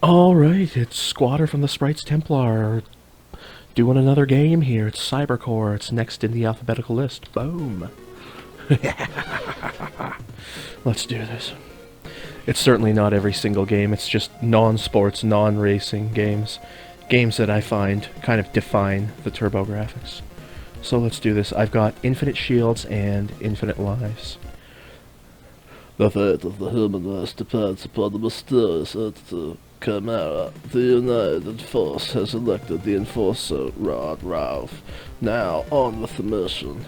Alright, it's Skwatter from the Sprites Templar doing another game here. It's Cybercore. It's next in the alphabetical list. Boom. Let's do this. It's certainly not every single game. It's just non-sports, non-racing games. Games that I find kind of define the TurboGrafx. So let's do this. I've got infinite shields and infinite lives. The fate of the human race depends upon the mysterious entity Chimera. The United Force has elected the Enforcer, Rod Ralph. Now, on with the mission.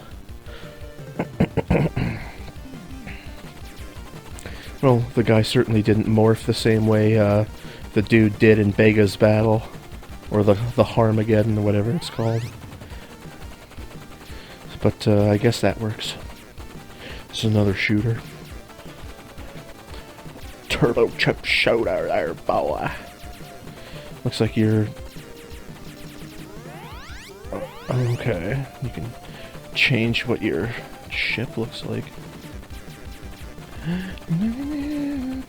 Well, the guy certainly didn't morph the same way the dude did in Bega's battle. Or the Harmageddon, or whatever it's called. But I guess that works. It's another shooter. Turbo chip shooter there, boy. Looks like you're... Okay, you can change what your ship looks like. And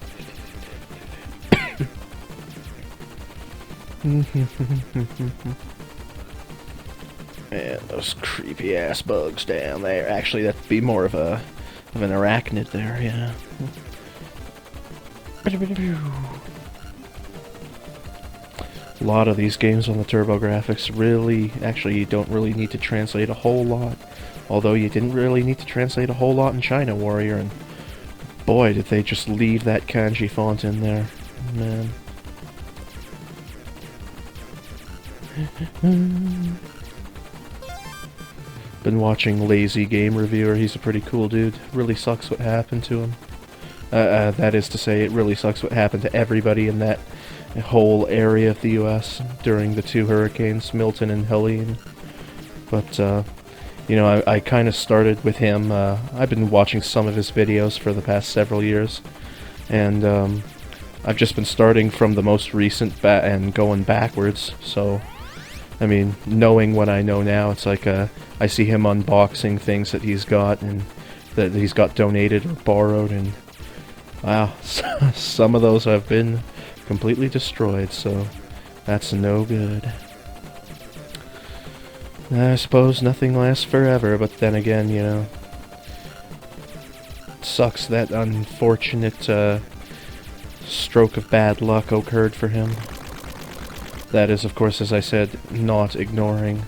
those creepy ass bugs down there. Actually, that'd be more of an arachnid there, yeah. A lot of these games on the TurboGrafx really, actually, you don't really need to translate a whole lot. Although you didn't really need to translate a whole lot in China Warrior, and boy, did they just leave that kanji font in there, man. Been watching Lazy Game Reviewer. He's a pretty cool dude. Really sucks what happened to him. That is to say, it really sucks what happened to everybody in that whole area of the U.S. during the two hurricanes, Milton and Helene. But, you know, I kind of started with him. I've been watching some of his videos for the past several years. And, I've just been starting from the most recent and going backwards. So, I mean, knowing what I know now, it's like, I see him unboxing things that he's got and that he's got donated or borrowed, and wow, some of those have been completely destroyed, so that's no good. I suppose nothing lasts forever, but then again, you know, it sucks that unfortunate stroke of bad luck occurred for him. That is, of course, as I said, not ignoring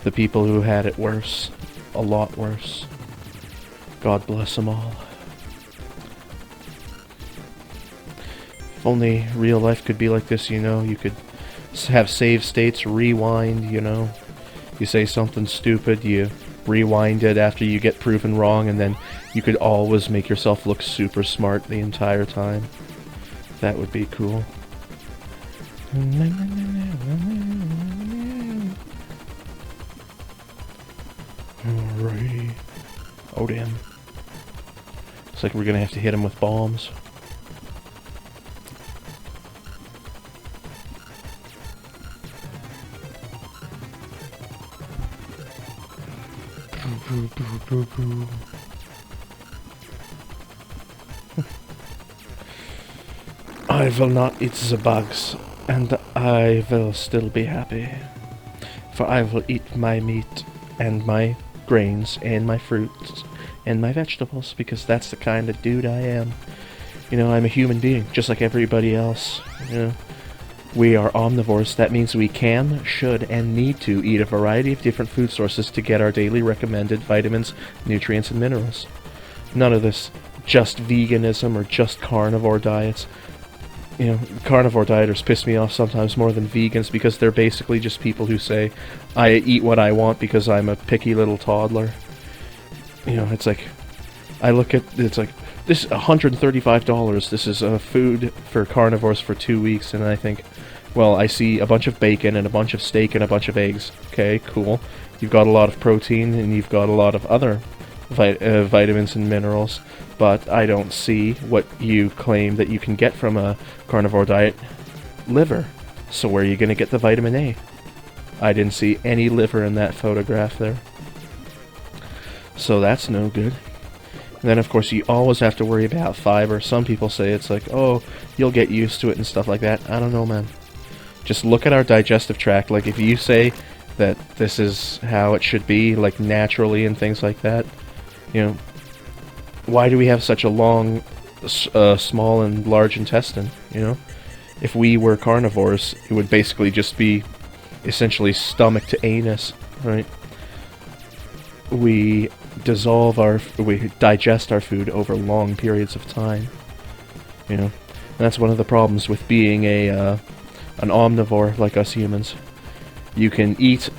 the people who had it worse. A lot worse. God bless them all. If only real life could be like this, you know. You could have save states, rewind, you know. You say something stupid, you rewind it after you get proven wrong, and then you could always make yourself look super smart the entire time. That would be cool. Alrighty. Oh damn. Looks like we're gonna have to hit him with bombs. I will not eat the bugs, and I will still be happy. For I will eat my meat, and my grains, and my fruits, and my vegetables, because that's the kind of dude I am. You know, I'm a human being, just like everybody else. You know, we are omnivores. That means we can, should, and need to eat a variety of different food sources to get our daily recommended vitamins, nutrients, and minerals. None of this just veganism or just carnivore diets. You know, carnivore dieters piss me off sometimes more than vegans, because they're basically just people who say, I eat what I want because I'm a picky little toddler. You know, it's like, I look at, it's like, this is $135, this is food for carnivores for 2 weeks, and I think, well, I see a bunch of bacon and a bunch of steak and a bunch of eggs. Okay, cool. You've got a lot of protein and you've got a lot of other vitamins and minerals, but I don't see what you claim that you can get from a carnivore diet. Liver. So where are you going to get the vitamin A? I didn't see any liver in that photograph there. So that's no good. And then, of course, you always have to worry about fiber. Some people say it's like, oh, you'll get used to it and stuff like that. I don't know, man. Just look at our digestive tract. Like, if you say that this is how it should be, like, naturally and things like that, you know, why do we have such a long, small and large intestine, you know? If we were carnivores, it would basically just be essentially stomach to anus, right? We digest our food over long periods of time, you know? And that's one of the problems with being an omnivore like us humans. You can eat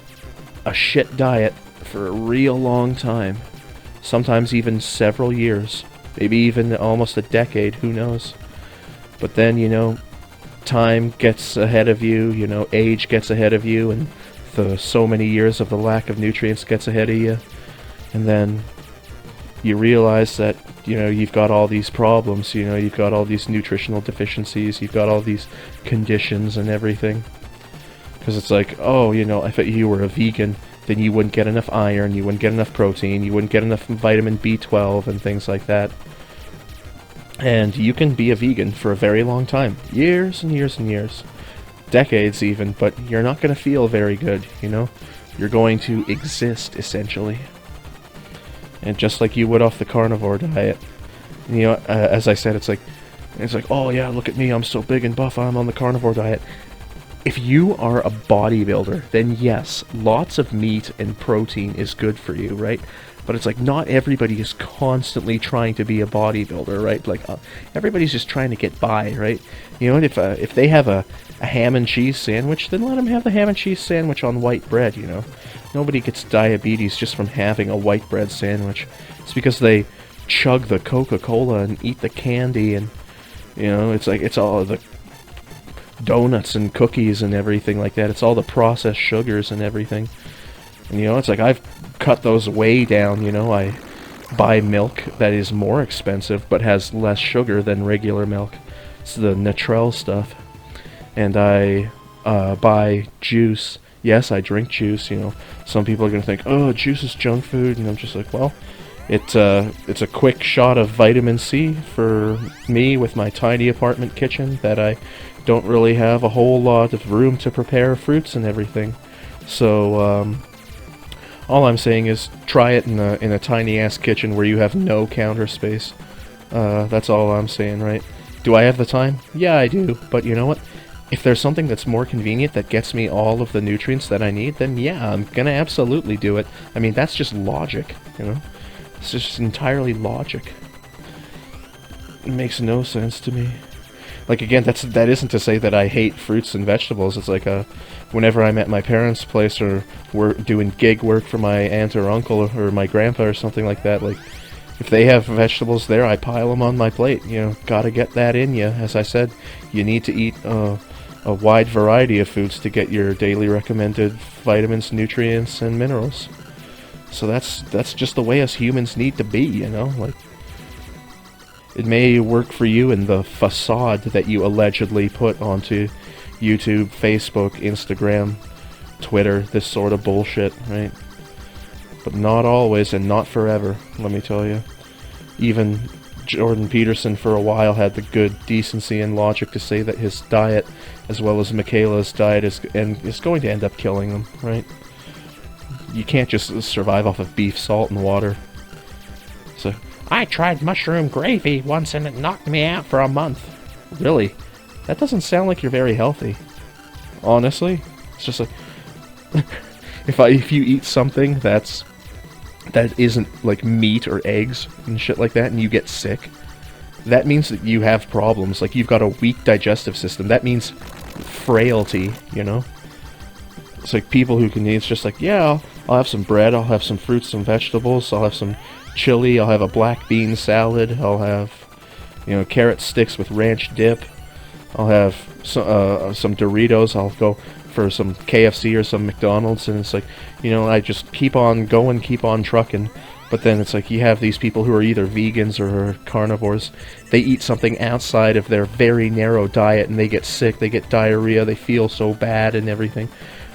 a shit diet for a real long time, sometimes even several years, maybe even almost a decade, who knows? But then, you know, time gets ahead of you, you know, age gets ahead of you, and so many years of the lack of nutrients gets ahead of you, and then you realize that, you know, you've got all these problems, you know, you've got all these nutritional deficiencies, you've got all these conditions and everything. Because it's like, oh, you know, if you were a vegan, then you wouldn't get enough iron, you wouldn't get enough protein, you wouldn't get enough vitamin B12 and things like that. And you can be a vegan for a very long time. Years and years and years. Decades even, but you're not going to feel very good, you know? You're going to exist, essentially. And just like you would off the carnivore diet. You know, as I said, it's like, oh yeah, look at me, I'm so big and buff, I'm on the carnivore diet. If you are a bodybuilder, then yes, lots of meat and protein is good for you, right? But it's like, not everybody is constantly trying to be a bodybuilder, right? Like, everybody's just trying to get by, right? You know, if they have a ham and cheese sandwich, then let them have the ham and cheese sandwich on white bread, you know? Nobody gets diabetes just from having a white bread sandwich. It's because they chug the Coca-Cola and eat the candy, and, you know, it's like, it's all the donuts and cookies and everything like that. It's all the processed sugars and everything. And, you know, it's like, I've cut those way down, you know. I buy milk that is more expensive but has less sugar than regular milk. It's the Natrel stuff. And I buy juice. Yes, I drink juice, you know. Some people are going to think, oh, juice is junk food. And I'm just like, well, it's a quick shot of vitamin C for me with my tiny apartment kitchen that I don't really have a whole lot of room to prepare fruits and everything. So, all I'm saying is try it in a tiny-ass kitchen where you have no counter space. That's all I'm saying, right? Do I have the time? Yeah, I do. But you know what? If there's something that's more convenient that gets me all of the nutrients that I need, then yeah, I'm gonna absolutely do it. I mean, that's just logic, you know? It's just entirely logic. It makes no sense to me. Like, again, that isn't to say that I hate fruits and vegetables. It's like, whenever I'm at my parents' place or we're doing gig work for my aunt or uncle or my grandpa or something like that, like, if they have vegetables there, I pile them on my plate. You know, gotta get that in you. As I said, you need to eat a wide variety of foods to get your daily recommended vitamins, nutrients, and minerals. So that's just the way us humans need to be, you know? Like, it may work for you in the facade that you allegedly put onto YouTube, Facebook, Instagram, Twitter, this sort of bullshit, right? But not always and not forever, let me tell you. Even Jordan Peterson for a while had the good decency and logic to say that his diet, as well as Michaela's diet, is going to end up killing them, right? You can't just survive off of beef, salt, and water. So, I tried mushroom gravy once and it knocked me out for a month. Really? That doesn't sound like you're very healthy. Honestly, it's just like if you eat something that isn't like meat or eggs and shit like that, and you get sick, that means that you have problems. Like, you've got a weak digestive system. That means frailty, you know? It's like people who can eat, it's just like, yeah, I'll have some bread, I'll have some fruits, some vegetables, I'll have some chili, I'll have a black bean salad, I'll have, you know, carrot sticks with ranch dip, I'll have some Doritos, I'll go for some KFC or some McDonald's, and it's like, you know, I just keep on going, keep on trucking. But then it's like you have these people who are either vegans or carnivores. They eat something outside of their very narrow diet and they get sick, they get diarrhea, they feel so bad and everything.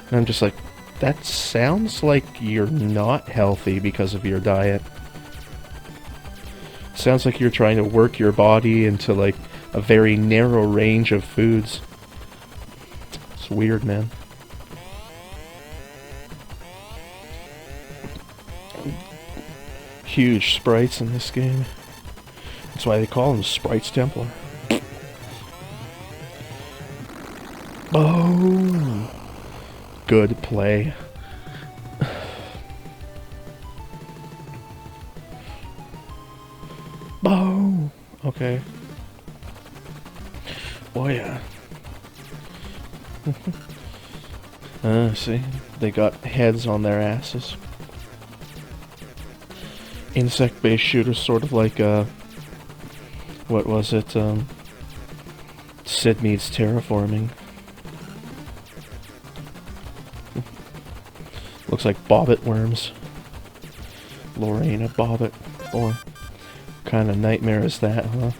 And I'm just like, that sounds like you're not healthy because of your diet. Sounds like you're trying to work your body into like a very narrow range of foods. It's weird, man. Huge sprites in this game. That's why they call him Sprites Templar. Oh, good play. Oh, okay. Oh yeah. See, they got heads on their asses. Insect-based shooters, sort of like what was it? Sid meets terraforming. Looks like bobbit worms. Lorena Bobbit. Or kind of nightmare is that, huh?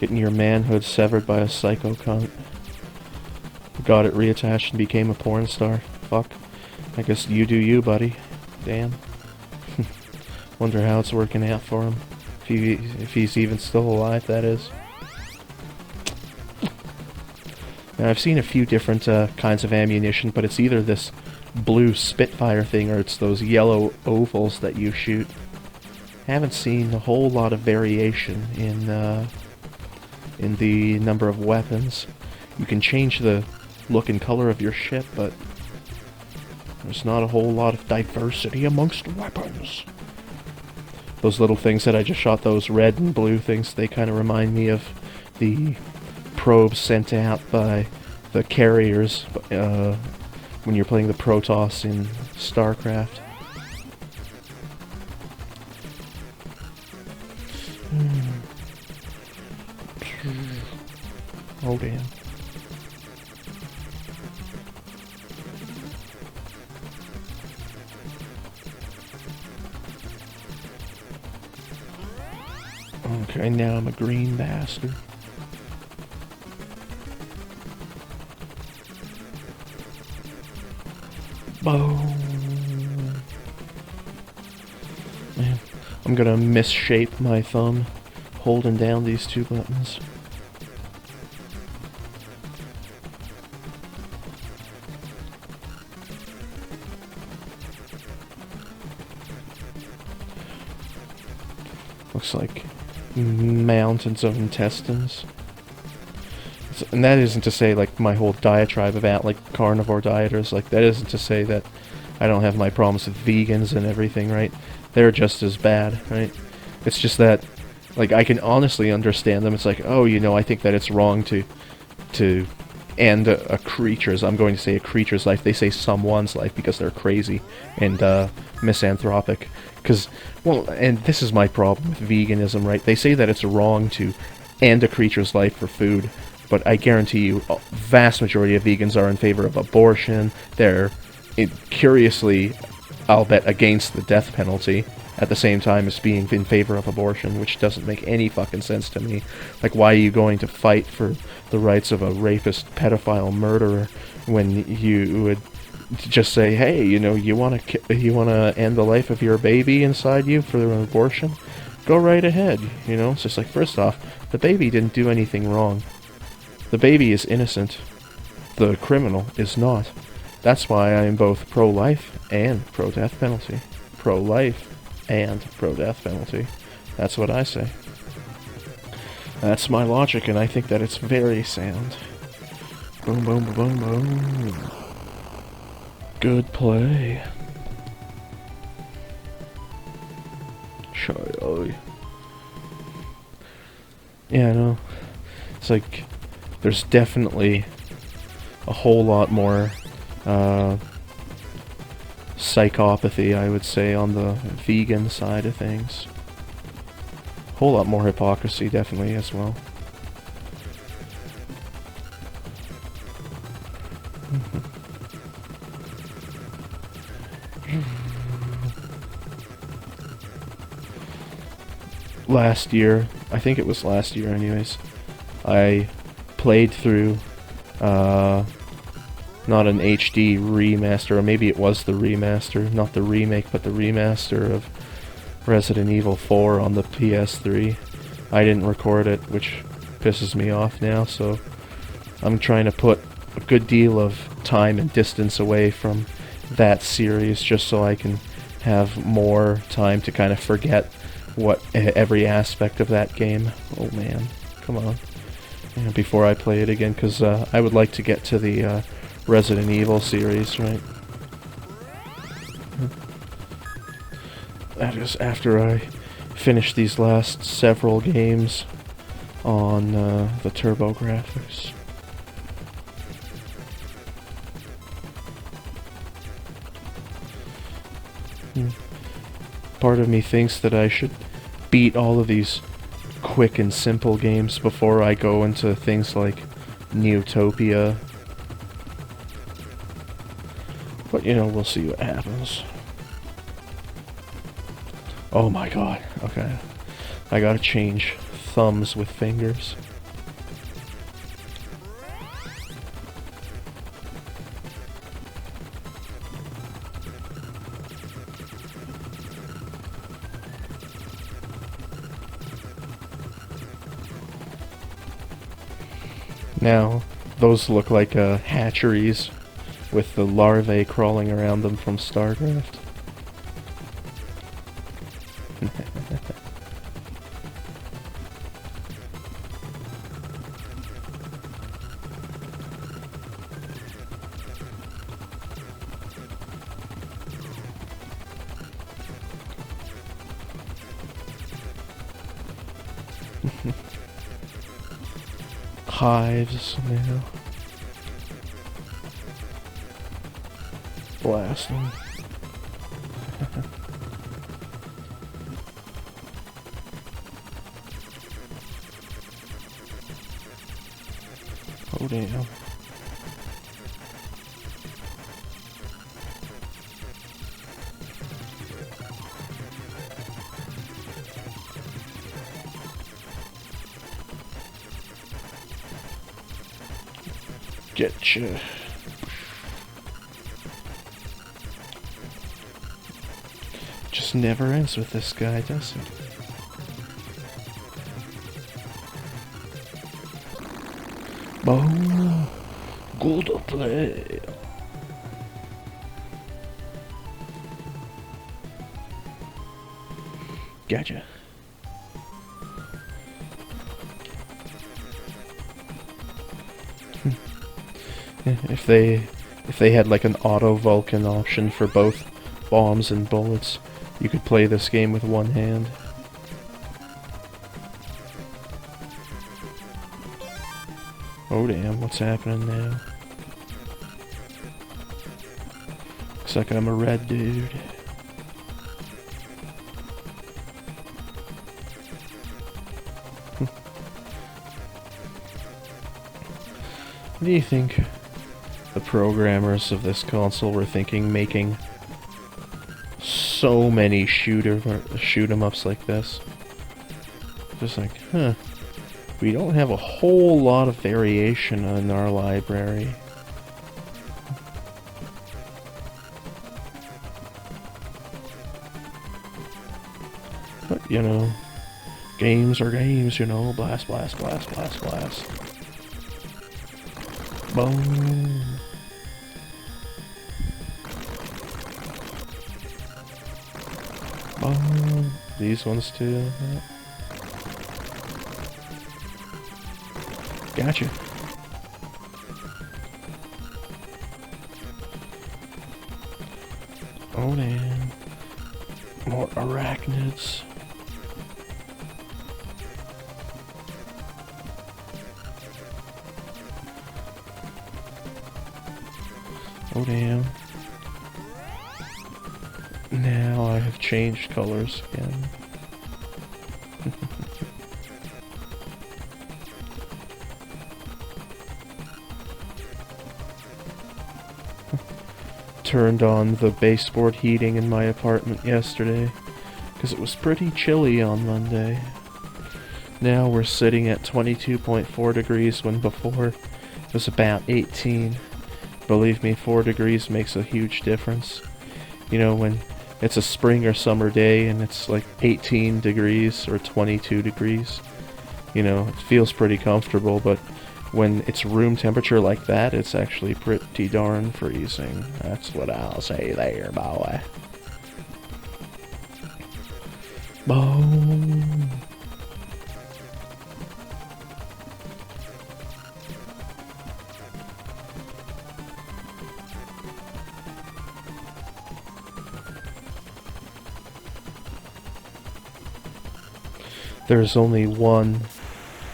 Getting your manhood severed by a psycho cunt. Got it reattached and became a porn star. Fuck. I guess you do you, buddy. Damn. Wonder how it's working out for him. If he's even still alive, that is. Now, I've seen a few different kinds of ammunition, but it's either this blue Spitfire thing or it's those yellow ovals that you shoot. Haven't seen a whole lot of variation in the number of weapons. You can change the look and color of your ship, but there's not a whole lot of diversity amongst weapons. Those little things that I just shot, those red and blue things, they kind of remind me of the probes sent out by the carriers when you're playing the Protoss in StarCraft. Oh damn. Okay, now I'm a green bastard. Boom. Man, I'm gonna misshape my thumb holding down these two buttons. Looks like mountains of intestines. And that isn't to say, like, my whole diatribe about, like, carnivore dieters, like, that isn't to say that I don't have my problems with vegans and everything, right? They're just as bad, right? It's just that, like, I can honestly understand them. It's like, oh, you know, I think that it's wrong to end a creature's, I'm going to say a creature's life. They say someone's life because they're crazy and misanthropic. Because, well, and this is my problem with veganism, right? They say that it's wrong to end a creature's life for food, but I guarantee you, a vast majority of vegans are in favor of abortion. They're, curiously, I'll bet, against the death penalty, at the same time as being in favor of abortion, which doesn't make any fucking sense to me. Like, why are you going to fight for the rights of a rapist, pedophile, murderer, when you would just say, hey, you know, you wanna end the life of your baby inside you for an abortion? Go right ahead, you know? It's just like, first off, the baby didn't do anything wrong. The baby is innocent. The criminal is not. That's why I am both pro-life and pro-death penalty. Pro-life and pro-death penalty. That's what I say. That's my logic, and I think that it's very sound. Boom, boom, boom, boom. Good play. Shy. Yeah, I know. It's like, there's definitely a whole lot more psychopathy, I would say, on the vegan side of things. A whole lot more hypocrisy, definitely, as well. Last year, I think it was last year anyways, I played through not an HD remaster, or maybe it was the remaster, not the remake, but the remaster of Resident Evil 4 on the PS3. I didn't record it, which pisses me off now, so I'm trying to put a good deal of time and distance away from that series just so I can have more time to kind of forget every aspect of that game. Oh man, come on. Yeah, before I play it again, because I would like to get to the Resident Evil series, right? That is after I finish these last several games on the TurboGrafx. Part of me thinks that I should beat all of these quick and simple games before I go into things like Neutopia. But, you know, we'll see what happens. Oh my god, okay. I gotta change thumbs with fingers. Now, those look like hatcheries with the larvae crawling around them from StarCraft. Hives now. Blast them. Oh damn. Getcha. Just never ends with this guy, does it? Oh, good play. Gotcha. If they had like an auto Vulcan option for both bombs and bullets, you could play this game with one hand. Oh damn, what's happening now? Looks like I'm a red dude. What do you think the programmers of this console were thinking, making so many shoot 'em ups like this? Just like, we don't have a whole lot of variation in our library. But, you know, games are games, you know, blast, blast, blast, blast, blast. Boom. Boom. These ones too. Gotcha. Oh man. More arachnids. Oh damn. Now I have changed colors again. Turned on the baseboard heating in my apartment yesterday because it was pretty chilly on Monday. Now we're sitting at 22.4 degrees when before it was about 18. Believe me, 4 degrees makes a huge difference. You know, when it's a spring or summer day and it's like 18 degrees or 22 degrees. You know, it feels pretty comfortable, but when it's room temperature like that, it's actually pretty darn freezing. That's what I'll say there, boy. Boom. There's only one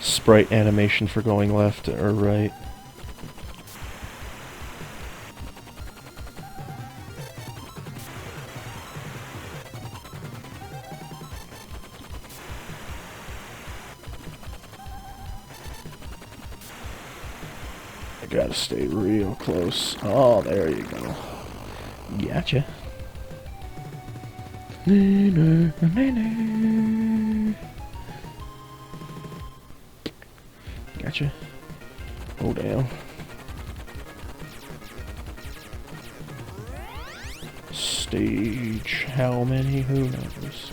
sprite animation for going left or right. I gotta stay real close. Oh, there you go. Gotcha. Gotcha. Oh, damn. Stage. How many? Who knows?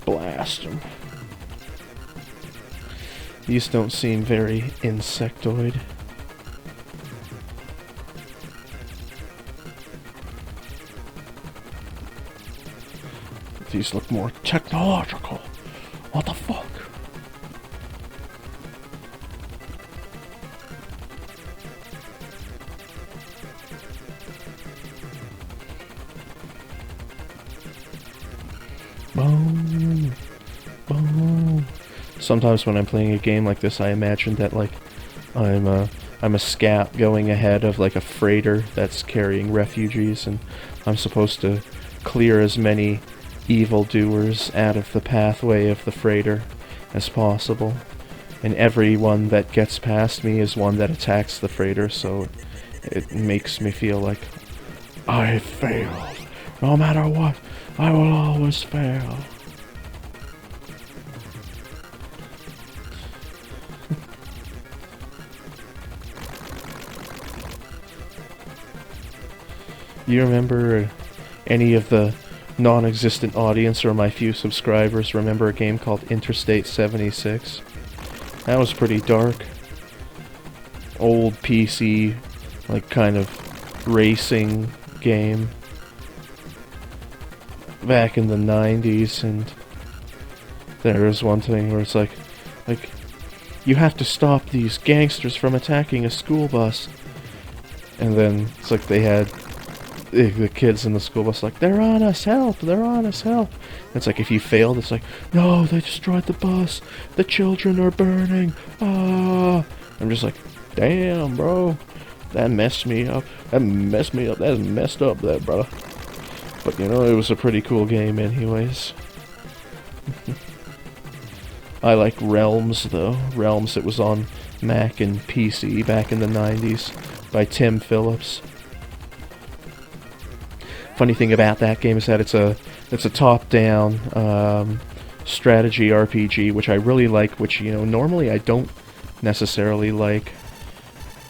Blast them. These don't seem very insectoid. These look more technological. What the fuck? Boom. Boom. Sometimes when I'm playing a game like this, I imagine that like I'm a scout going ahead of like a freighter that's carrying refugees, and I'm supposed to clear as many evildoers out of the pathway of the freighter as possible. And everyone that gets past me is one that attacks the freighter, so it makes me feel like I failed. No matter what, I will always fail. You remember any of the non-existent audience or my few subscribers remember a game called Interstate 76? That was pretty dark. Old PC, like kind of racing game back in the 90s, and there was one thing where it's like you have to stop these gangsters from attacking a school bus, and then it's like they had the kids in the school bus like, they're on us, help, they're on us, help. And it's like, if you failed, it's like, no, they destroyed the bus, the children are burning, ah. I'm just like, damn, bro, that messed me up, that's messed up there, brother. But you know, it was a pretty cool game anyways. I like Realms though. Realms, it was on Mac and PC back in the 90s by Tim Phillips. Funny thing about that game is that it's a top-down strategy RPG, which I really like, which, you know, normally I don't necessarily like.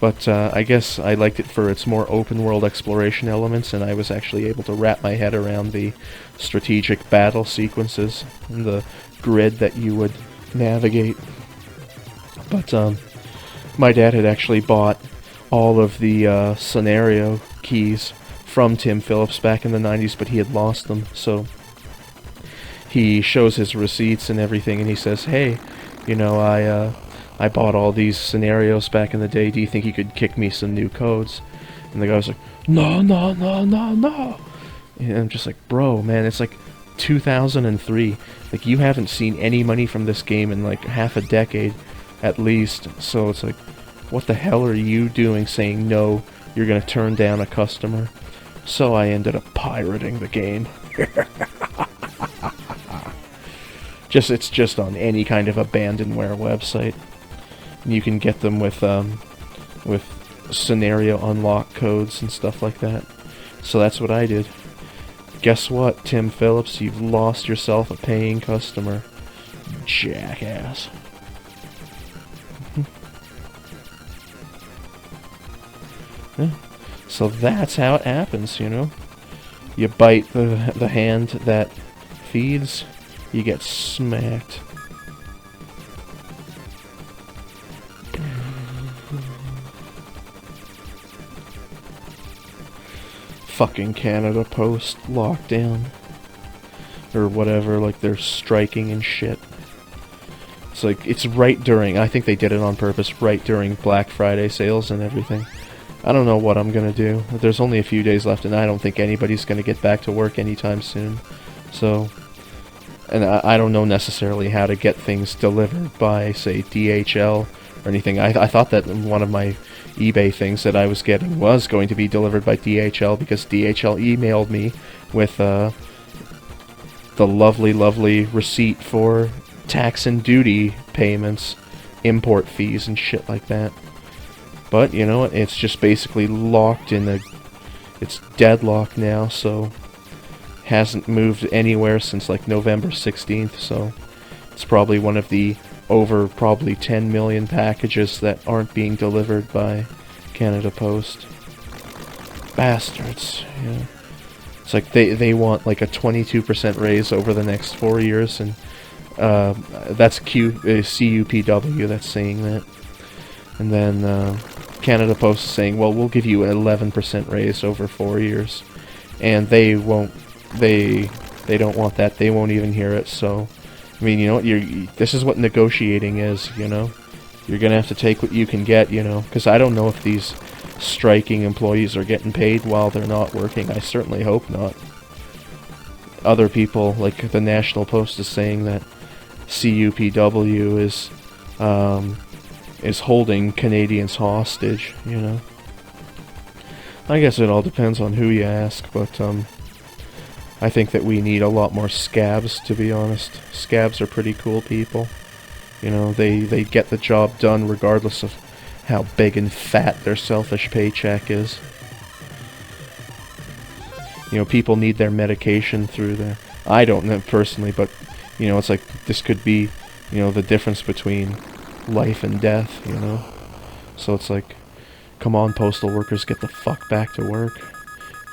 But I guess I liked it for its more open-world exploration elements, and I was actually able to wrap my head around the strategic battle sequences and the grid that you would navigate. But my dad had actually bought all of the scenario keys from Tim Phillips back in the 90s, but he had lost them, so he shows his receipts and everything, and he says, hey, you know, I bought all these scenarios back in the day, do you think you could kick me some new codes? And the guy was like, no, no, no, no, no. And I'm just like, bro, man, it's like 2003. Like, you haven't seen any money from this game in like half a decade, at least. So it's like, what the hell are you doing saying no, you're gonna turn down a customer? So I ended up pirating the game. It's just on any kind of abandonware website. You can get them with scenario unlock codes and stuff like that. So that's what I did. Guess what, Tim Phillips? You've lost yourself a paying customer. Jackass. Yeah. So that's how it happens, you know? You bite the hand that feeds, you get smacked. Fucking Canada Post lockdown. Or whatever, like they're striking and shit. It's like, it's right during, I think they did it on purpose, right during Black Friday sales and everything. I don't know what I'm gonna do. There's only a few days left and I don't think anybody's gonna get back to work anytime soon. So, and I don't know necessarily how to get things delivered by, say, DHL or anything. I thought that one of my eBay things that I was getting was going to be delivered by DHL because DHL emailed me with the lovely receipt for tax and duty payments, import fees and shit like that. But, you know what, it's just basically locked in a... It's deadlocked now, so... Hasn't moved anywhere since, like, November 16th, so... It's probably one of the over probably 10 million packages that aren't being delivered by Canada Post. Bastards, yeah. It's like they want like a 22% raise over the next 4 years, and that's CUPW that's saying that. And then Canada Post is saying, well, we'll give you an 11% raise over 4 years. And they won't, they don't want that, they won't even hear it, so... I mean, you know what, this is what negotiating is, you know? You're gonna have to take what you can get, you know? Because I don't know if these striking employees are getting paid while they're not working. I certainly hope not. Other people, like the National Post, is saying that CUPW is holding Canadians hostage, you know? I guess it all depends on who you ask, but, I think that we need a lot more scabs, to be honest. Scabs are pretty cool people. You know, they get the job done regardless of how big and fat their selfish paycheck is. You know, people need their medication through their... I don't know personally, but, you know, it's like, this could be, you know, the difference between life and death, you know? So it's like, come on, postal workers, get the fuck back to work.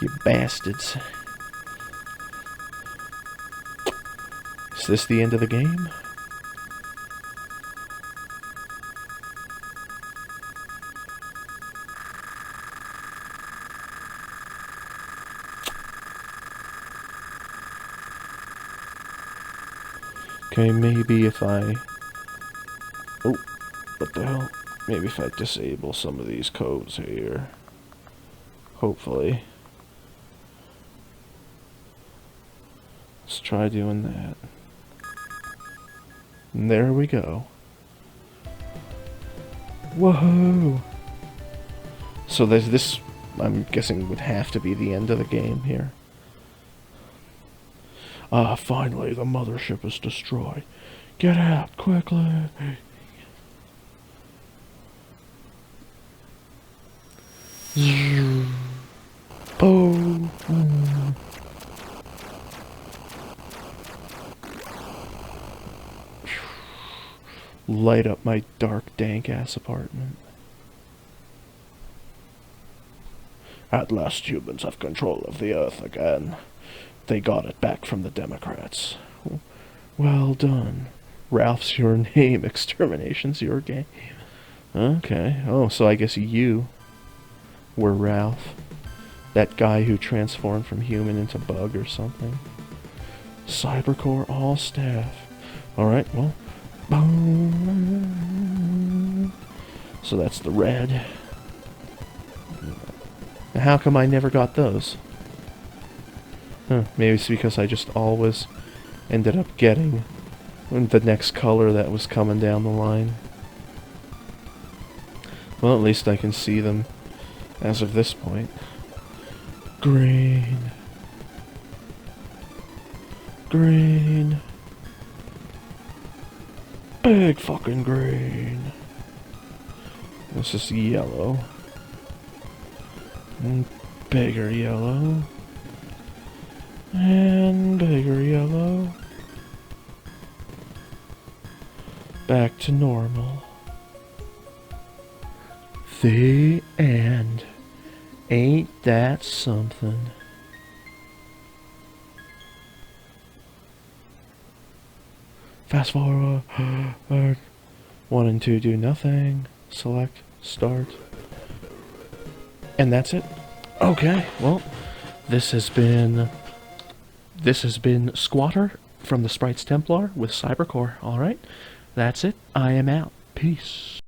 You bastards. Is this the end of the game? Okay, maybe if I... Oh, what the hell? Maybe if I disable some of these codes here. Hopefully. Let's try doing that. And there we go. Whoa! So there's this, I'm guessing, would have to be the end of the game here. Ah, finally, the mothership is destroyed. Get out, quickly! Boom! Light up my dark, dank-ass apartment. At last humans have control of the Earth again. They got it back from the Democrats. Well done. Ralph's your name, extermination's your game. Okay. Oh, so I guess you were Ralph. That guy who transformed from human into bug or something. Cybercore all staff. Alright, well. Boom. So that's the red. Now how come I never got those? Huh, maybe it's because I just always ended up getting the next color that was coming down the line. Well, at least I can see them as of this point. Green. Green. Big fucking green. This is yellow. And bigger yellow. And bigger yellow. back to normal. The end. Ain't that something? Fast forward. 1 and 2 do nothing. Select. Start. And that's it. Okay, well, this has been Skwatter from the Sprites Templar with Cybercore. Alright, that's it. I am out. Peace.